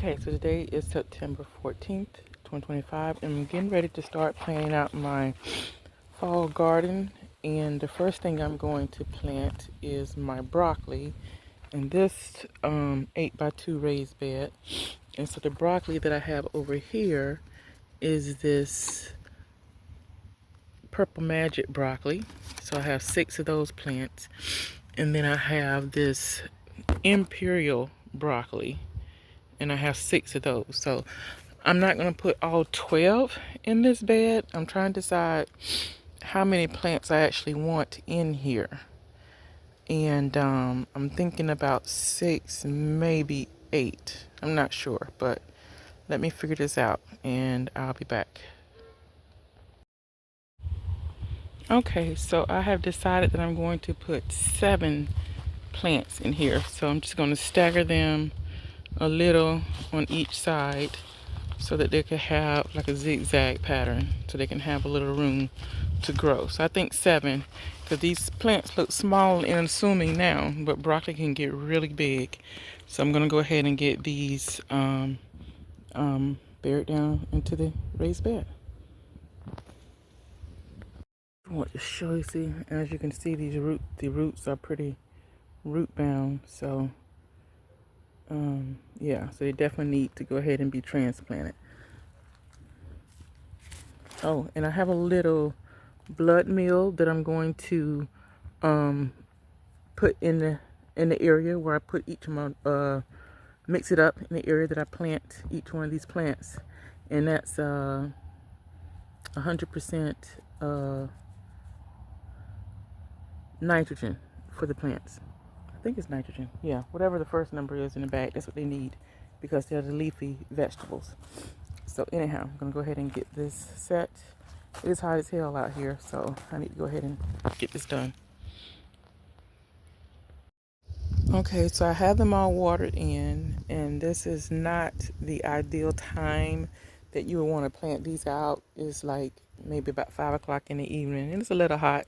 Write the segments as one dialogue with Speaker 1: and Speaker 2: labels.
Speaker 1: Okay, so today is September 14th, 2025, and I'm getting ready to start planting out my fall garden. And the first thing I'm going to plant is my broccoli in this 8x2 raised bed. And so the broccoli that I have over here is this Purple Magic broccoli. So I have 6 of those plants. And then I have this Imperial broccoli, and I have 6 of those. So I'm not going to put all 12 in this bed. I'm trying to decide how many plants I actually want in here. And I'm thinking about 6, maybe 8. I'm not sure, but let me figure this out and I'll be back. Okay, so I have decided that I'm going to put 7 plants in here. So I'm just going to stagger them a little on each side so that they could have like a zigzag pattern, so they can have a little room to grow. So I think 7, because these plants look small and unassuming now, but broccoli can get really big. So I'm going to go ahead and get these buried down into the raised bed. I want to show you, see, as you can see, the roots are pretty root bound. So yeah, so they definitely need to go ahead and be transplanted. Oh, and I have a little blood meal that I'm going to put in the area where I put each of my mix it up in the area that I plant each one of these plants, and that's 100% nitrogen for the plants. I think it's nitrogen. Yeah, whatever the first number is in the bag, that's what they need because they're the leafy vegetables. So anyhow, I'm gonna go ahead and get this set. It is hot as hell out here, so I need to go ahead and get this done. Okay, so I have them all watered in, and this is not the ideal time that you would want to plant these out. It's like maybe about 5 o'clock in the evening, and it's a little hot,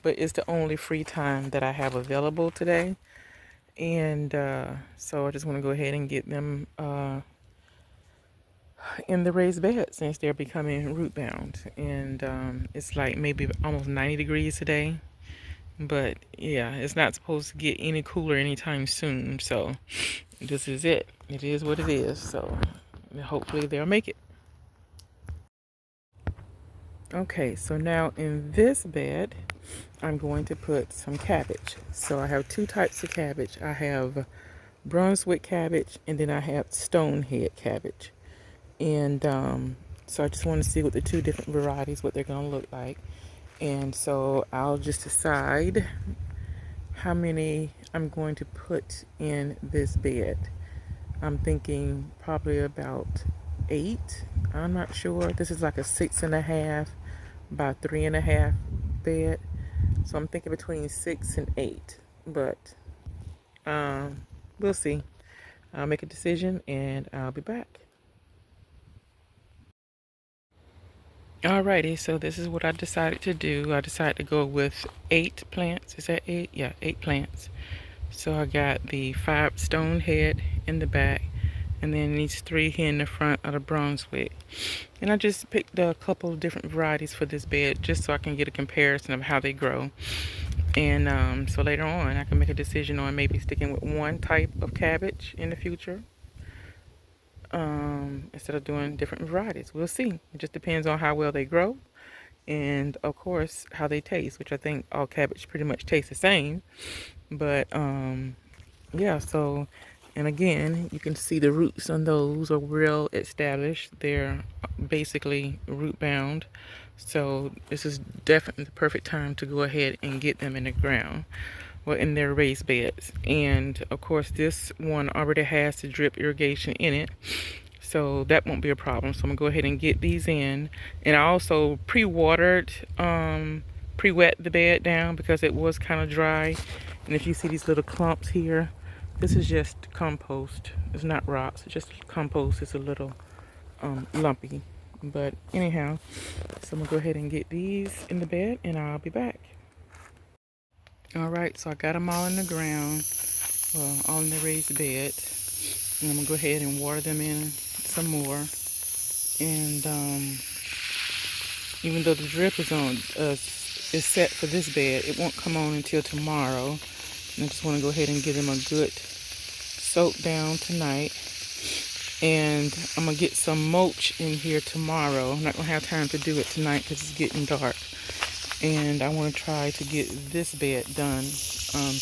Speaker 1: but it's the only free time that I have available today. And so I just want to go ahead and get them in the raised bed since they're becoming root bound. And it's like maybe almost 90 degrees today. But yeah, it's not supposed to get any cooler anytime soon. So this is it. It is what it is. So hopefully they'll make it. Okay, so now in this bed, I'm going to put some cabbage. So I have 2 types of cabbage. I have Brunswick cabbage, and then I have stonehead cabbage. And so I just want to see what the 2 different varieties, what they're going to look like. And so I'll just decide how many I'm going to put in this bed. I'm thinking probably about 8. I'm not sure. This is like a 6.5 by 3.5 bed. So I'm thinking between 6 and 8. But we'll see. I'll make a decision and I'll be back. Alrighty, so this is what I decided to do. I decided to go with 8 plants. Is that 8? Yeah, 8 plants. So I got the 5 stonehead in the back, and then these 3 here in the front of the Brunswick. And I just picked a couple of different varieties for this bed just so I can get a comparison of how they grow. And so later on I can make a decision on maybe sticking with one type of cabbage in the future. Instead of doing different varieties. We'll see. It just depends on how well they grow, and of course how they taste, which I think all cabbage pretty much tastes the same. But yeah, so, and again, you can see the roots on those are real established. They're basically root bound. So this is definitely the perfect time to go ahead and get them in the ground, well, in their raised beds. And of course this one already has the drip irrigation in it, so that won't be a problem. So I'm gonna go ahead and get these in. And I also pre-watered, pre-wet the bed down because it was kind of dry. And if you see these little clumps here, this is just compost. It's not rocks, it's just compost. It's a little lumpy. But anyhow, so I'm gonna go ahead and get these in the bed and I'll be back. Alright, so I got them all in the ground, well, all in the raised bed. And I'm gonna go ahead and water them in some more. And even though the drip is on, is set for this bed, it won't come on until tomorrow. And I just want to go ahead and give them a good soak down tonight. And I'm gonna get some mulch in here tomorrow. I'm not gonna have time to do it tonight because it's getting dark. And I want to try to get this bed done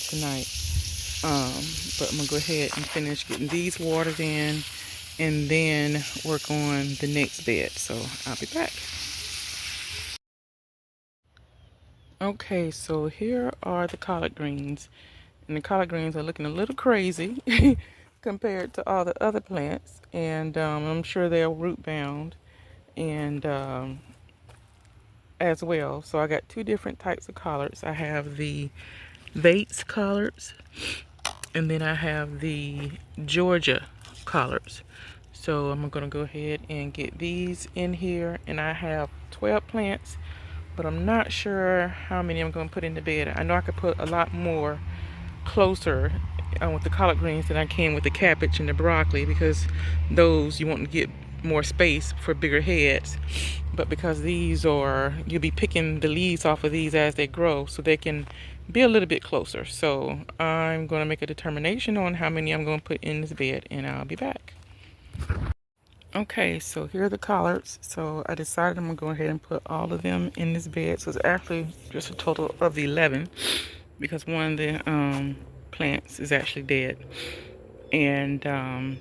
Speaker 1: tonight. But I'm gonna go ahead and finish getting these watered in, and then work on the next bed. So I'll be back. Okay, so here are the collard greens. And the collard greens are looking a little crazy compared to all the other plants. And I'm sure they're root bound and as well. So I got two different types of collards. I have the Beets collards, and then I have the Georgia collards. So I'm gonna go ahead and get these in here, and I have 12 plants, but I'm not sure how many I'm gonna put in the bed. I know I could put a lot more closer with the collard greens than I can with the cabbage and the broccoli, because those you want to get more space for bigger heads. But because these are, you'll be picking the leaves off of these as they grow, so they can be a little bit closer. So I'm going to make a determination on how many I'm going to put in this bed, and I'll be back. Okay, so here are the collards. So I decided I'm going to go ahead and put all of them in this bed. So it's actually just a total of 11, because one of the plants is actually dead. And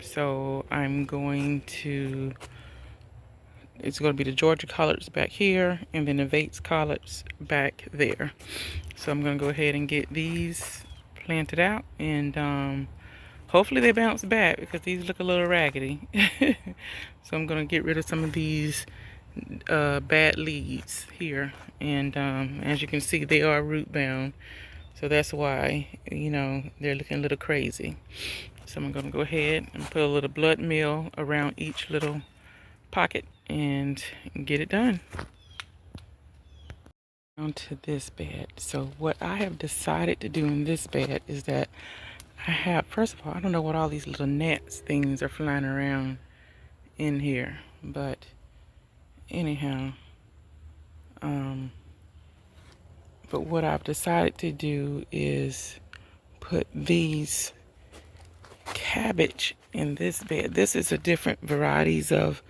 Speaker 1: so I'm going to, it's going to be the Georgia collards back here, and then the Beets collards back there. So I'm going to go ahead and get these planted out, and hopefully they bounce back, because these look a little raggedy. So I'm going to get rid of some of these bad leaves here. And as you can see, they are root bound. So that's why, you know, they're looking a little crazy. So I'm going to go ahead and put a little blood meal around each little pocket and get it done. Onto this bed. So what I have decided to do in this bed is that I have, first of all, I don't know what all these little gnats things are flying around in here, but anyhow, but what I've decided to do is put these cabbage in this bed. This is a different varieties of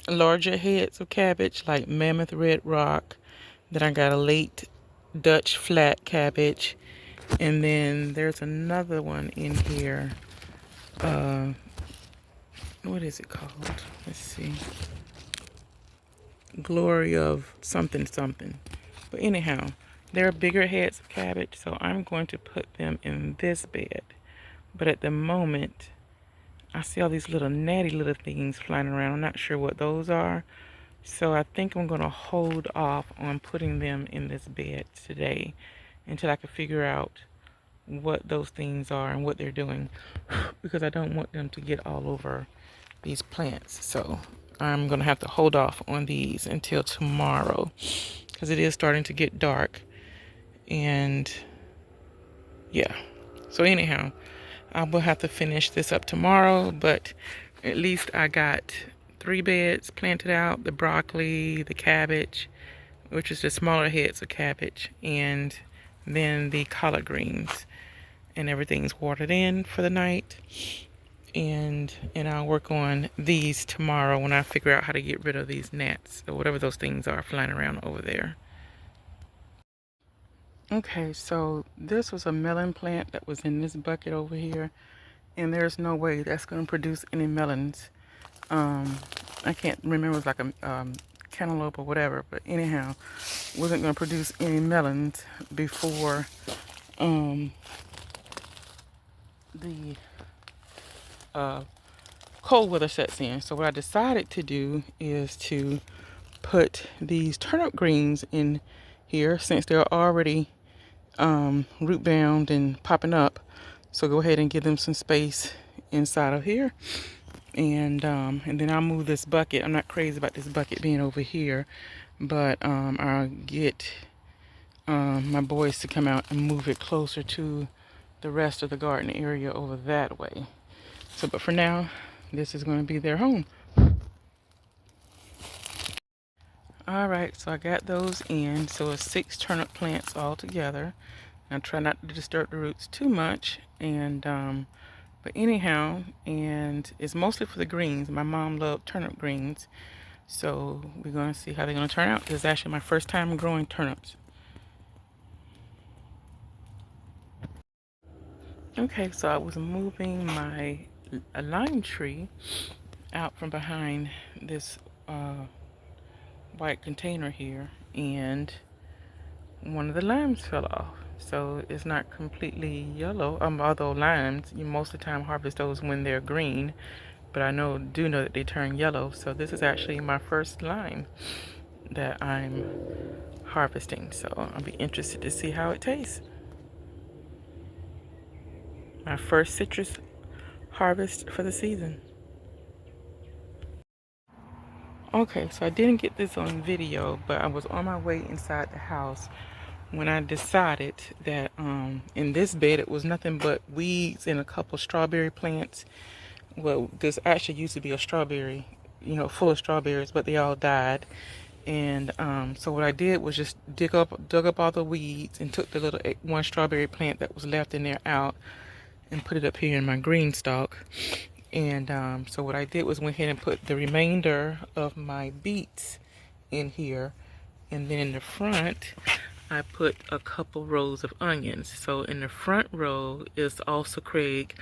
Speaker 1: larger heads of cabbage, like Mammoth Red Rock. Then I got a late Dutch flat cabbage, and then there's another one in here. What is it called? Let's see. Glory of something something. But anyhow, there are bigger heads of cabbage, so I'm going to put them in this bed. But at the moment, I see all these little natty little things flying around. I'm not sure what those are. So I think I'm going to hold off on putting them in this bed today until I can figure out what those things are and what they're doing, because I don't want them to get all over these plants. So I'm going to have to hold off on these until tomorrow, because it is starting to get dark. And yeah, so anyhow, I will have to finish this up tomorrow, but at least I got 3 beds planted out: the broccoli, the cabbage, which is the smaller heads of cabbage, and then the collard greens, and everything's watered in for the night. And I'll work on these tomorrow when I figure out how to get rid of these gnats or whatever those things are flying around over there. Okay, so this was a melon plant that was in this bucket over here, and there's no way that's going to produce any melons. I can't remember, it was like a cantaloupe or whatever, but anyhow, wasn't going to produce any melons before the cold weather sets in. So what I decided to do is to put these turnip greens in here, since they're already root bound and popping up. So go ahead and give them some space inside of here, and then I'll move this bucket. I'm not crazy about this bucket being over here, but I'll get my boys to come out and move it closer to the rest of the garden area over that way. So, but for now, this is going to be their home. All right, so I got those in. So it's 6 turnip plants all together. I try not to disturb the roots too much, and but anyhow, and it's mostly for the greens. My mom loved turnip greens, so we're gonna see how they're gonna turn out. This is actually my first time growing turnips. Okay, so I was moving my lime tree out from behind this white container here, and one of the limes fell off. So it's not completely yellow. Although limes, you most of the time harvest those when they're green, but I do know that they turn yellow. So this is actually my first lime that I'm harvesting. So I'll be interested to see how it tastes. My first citrus harvest for the season. Okay, so I didn't get this on video, but I was on my way inside the house when I decided that in this bed it was nothing but weeds and a couple strawberry plants. Well, this actually used to be a strawberry, full of strawberries, but they all died. And so what I did was just dug up all the weeds and took the little one strawberry plant that was left in there out and put it up here in my green stalk. And so what I did was went ahead and put the remainder of my beets in here. And then in the front, I put a couple rows of onions. So in the front row is also Craig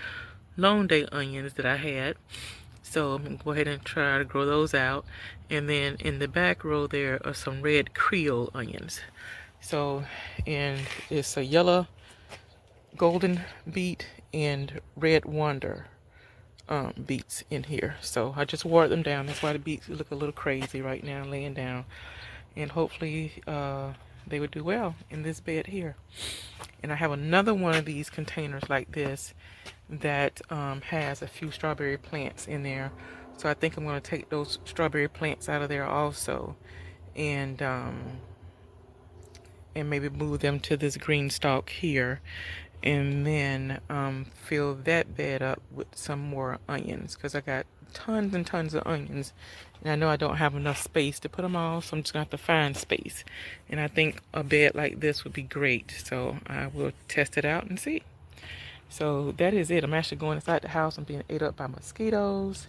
Speaker 1: long day onions that I had. So I'm going to go ahead and try to grow those out. And then in the back row there are some red Creole onions. So, and it's a yellow golden beet and red wonder beets in here. So I just watered them down. That's why the beets look a little crazy right now laying down. And hopefully they would do well in this bed here. And I have another one of these containers like this that has a few strawberry plants in there. So I think I'm going to take those strawberry plants out of there also, and maybe move them to this green stalk here, and then fill that bed up with some more onions, because I got tons and tons of onions, and I know I don't have enough space to put them all, so I'm just going to have to find space. And I think a bed like this would be great, so I will test it out and see. So that is it. I'm actually going inside the house. I'm being ate up by mosquitoes,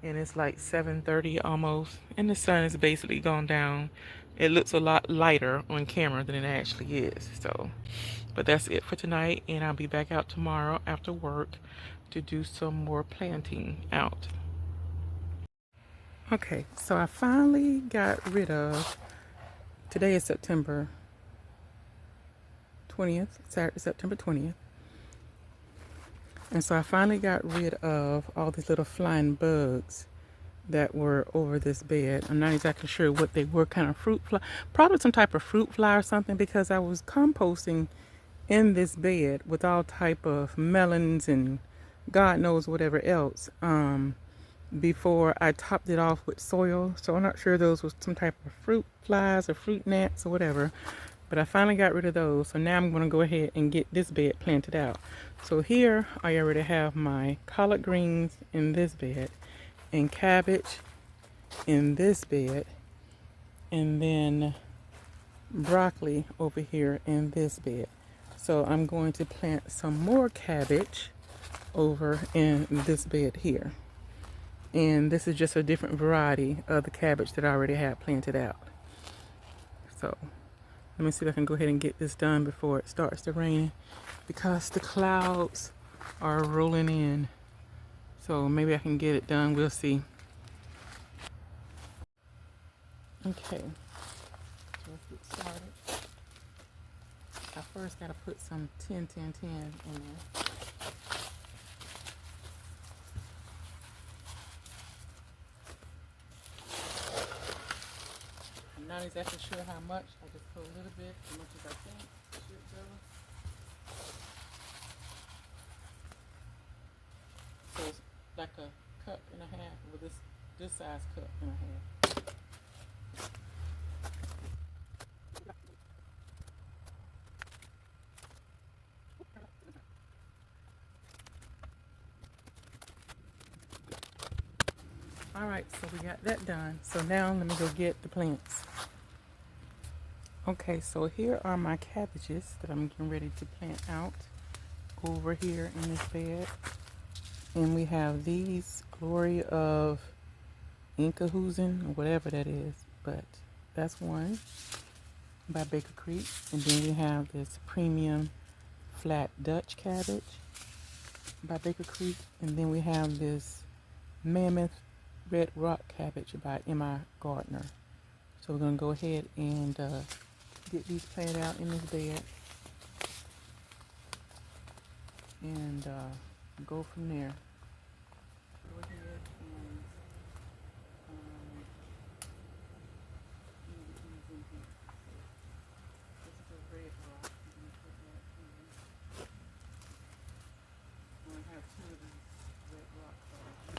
Speaker 1: and it's like 7:30 almost, and the sun is basically gone down. It looks a lot lighter on camera than it actually is. So, but that's it for tonight, and I'll be back out tomorrow after work to do some more planting out. Okay, so I finally got rid of, today is September 20th, Saturday, September 20th. And so I finally got rid of all these little flying bugs that were over this bed. I'm not exactly sure what they were, kind of fruit fly, probably some type of fruit fly or something, because I was composting in this bed with all type of melons and God knows whatever else before I topped it off with soil. So I'm not sure those was some type of fruit flies or fruit gnats or whatever. But I finally got rid of those. So now I'm going to go ahead and get this bed planted out. So here I already have my collard greens in this bed, and cabbage in this bed, and then broccoli over here in this bed. So I'm going to plant some more cabbage over in this bed here. And this is just a different variety of the cabbage that I already have planted out. So let me see if I can go ahead and get this done before it starts to rain, because the clouds are rolling in. So maybe I can get it done. We'll see. Okay, so let's get started. I first got to put some 10-10-10 in there. I'm not exactly sure how much. I just put a little bit, as much as I think it should go. So it's like a cup and a half, with this size cup and a half. All right, so we got that done. So now let me go get the plants. Okay, so here are my cabbages that I'm getting ready to plant out over here in this bed. And we have these Glory of Incahusen, or whatever that is, but that's one by Baker Creek. And then we have this premium flat Dutch cabbage by Baker Creek. And then we have this mammoth red rock cabbage by M.I. Gardner. So we're going to go ahead and get these planted out in this bed and go from there. Go ahead and get these in here. This is a red rock. I'm going to put that in. I'm going to have two of these red rock cards.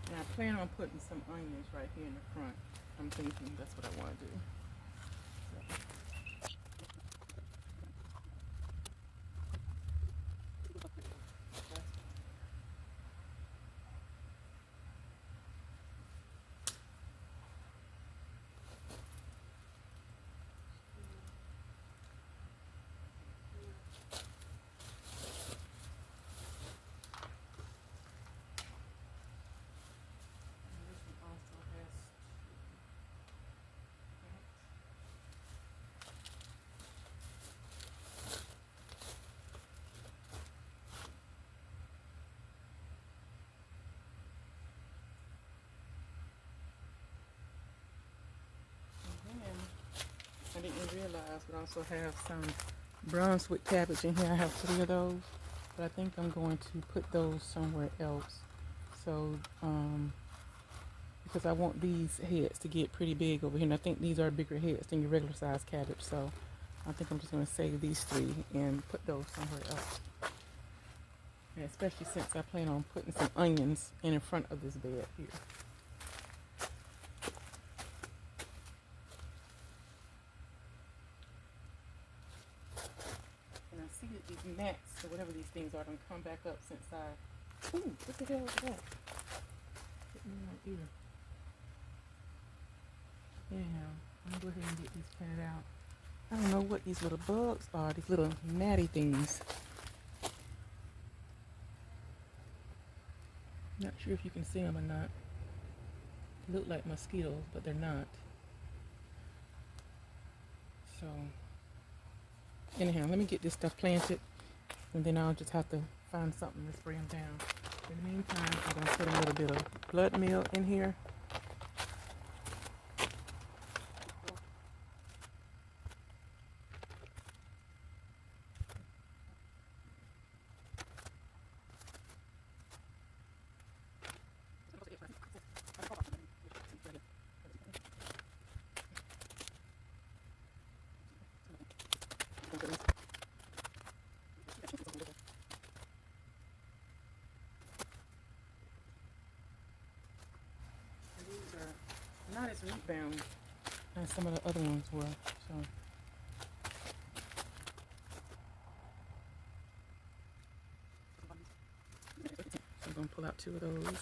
Speaker 1: And I plan on putting some onions right here in the front. I'm thinking that's what I want to do. I didn't realize we also have some Brunswick cabbage in here. I have 3 of those, but I think I'm going to put those somewhere else. So, because I want these heads to get pretty big over here, and I think these are bigger heads than your regular size cabbage. So, I think I'm just going to save these 3 and put those somewhere else. And especially since I plan on putting some onions in front of this bed here. See that these gnats or whatever these things are gonna come back up since I. Ooh, what the hell is that? Hit me in my ear. Anyhow, I'm gonna go ahead and get these planted out. I don't know what these little bugs are, these little gnatty things. Not sure if you can see them or not. They look like mosquitoes, but they're not. So. Anyhow, let me get this stuff planted, and then I'll just have to find something to spray them down. In the meantime, I'm going to put a little bit of blood meal in here. Not as root bound as some of the other ones were. So I'm going to pull out 2 of those.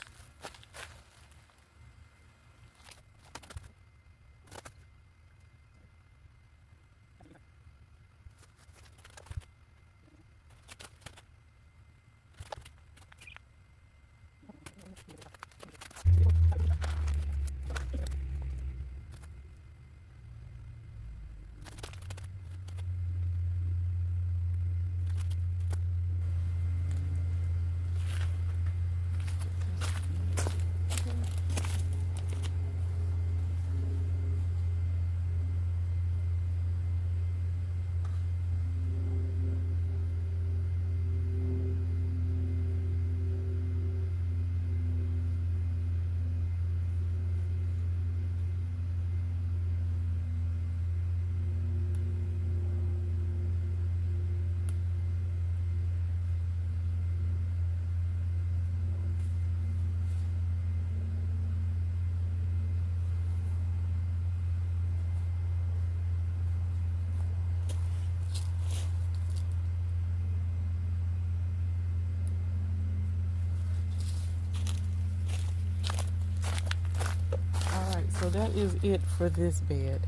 Speaker 1: So that is it for this bed.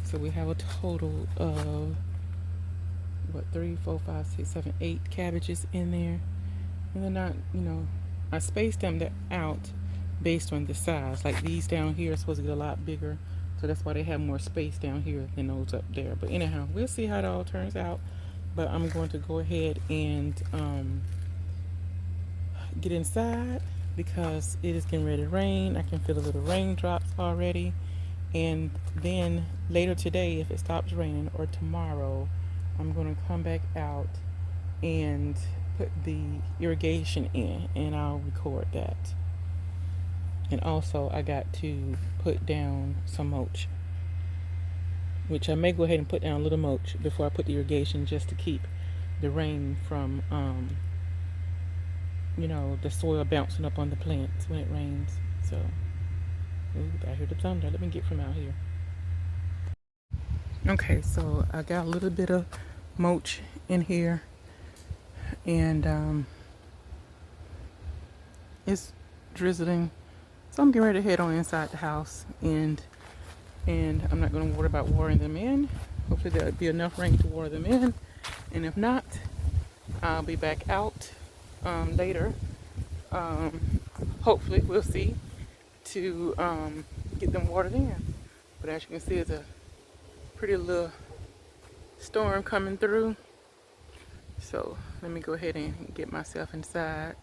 Speaker 1: So we have a total of what, 3, 4, 5, 6, 7, 8 cabbages in there. And they're not, I spaced them out based on the size. Like these down here are supposed to get a lot bigger. So that's why they have more space down here than those up there. But anyhow, we'll see how it all turns out. But I'm going to go ahead and get inside because it is getting ready to rain. I can feel the little raindrops already. And then later today, if it stops raining, or tomorrow, I'm going to come back out and put the irrigation in, and I'll record that. And also I got to put down some mulch, which I may go ahead and put down a little mulch before I put the irrigation, just to keep the rain from the soil bouncing up on the plants when it rains. So I hear the thunder. Let me get from out here. Okay, so I got a little bit of mulch in here, and it's drizzling, so I'm getting ready to head on inside the house, and I'm not going to worry about watering them in. Hopefully there'll be enough rain to water them in, and if not, I'll be back out later. Hopefully, we'll see, to get them watered in. But as you can see, it's a pretty little storm coming through. So let me go ahead and get myself inside.